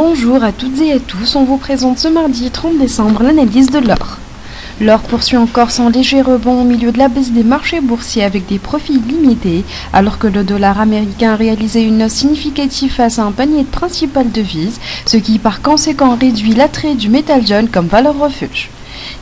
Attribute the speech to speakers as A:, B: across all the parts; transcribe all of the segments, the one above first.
A: Bonjour à toutes et à tous, on vous présente ce mardi 30 décembre l'analyse de l'or. L'or poursuit encore son léger rebond au milieu de la baisse des marchés boursiers avec des profits limités, alors que le dollar américain a réalisé une hausse significative face à un panier de principales devises, ce qui par conséquent réduit l'attrait du métal jaune comme valeur refuge.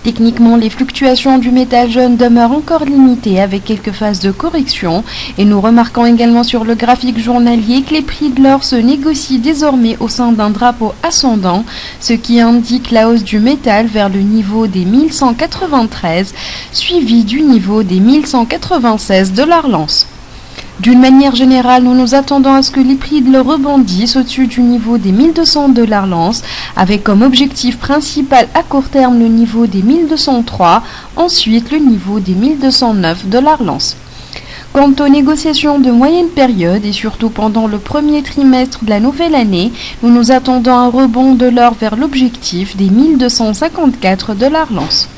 A: Techniquement, les fluctuations du métal jaune demeurent encore limitées avec quelques phases de correction et nous remarquons également sur le graphique journalier que les prix de l'or se négocient désormais au sein d'un drapeau ascendant, ce qui indique la hausse du métal vers le niveau des 1193 suivi du niveau des 1196 $ l'once. D'une manière générale, nous nous attendons à ce que les prix de l'or rebondissent au-dessus du niveau des 1200 $ l'once, avec comme objectif principal à court terme le niveau des 1203, ensuite le niveau des 1209 $ l'once. Quant aux négociations de moyenne période et surtout pendant le premier trimestre de la nouvelle année, nous nous attendons à un rebond de l'or vers l'objectif des 1254 $ l'once.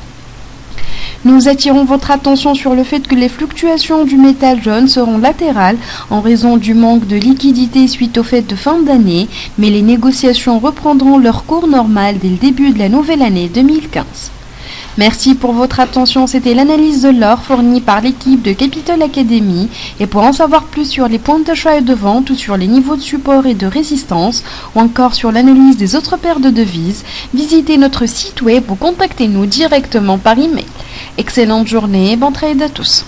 A: Nous attirons votre attention sur le fait que les fluctuations du métal jaune seront latérales en raison du manque de liquidité suite aux fêtes de fin d'année, mais les négociations reprendront leur cours normal dès le début de la nouvelle année 2015. Merci pour votre attention, c'était l'analyse de l'or fournie par l'équipe de Capital Academy. Et pour en savoir plus sur les points d'achat et de vente ou sur les niveaux de support et de résistance ou encore sur l'analyse des autres paires de devises, visitez notre site web ou contactez-nous directement par email. Excellente journée et bon trade à tous.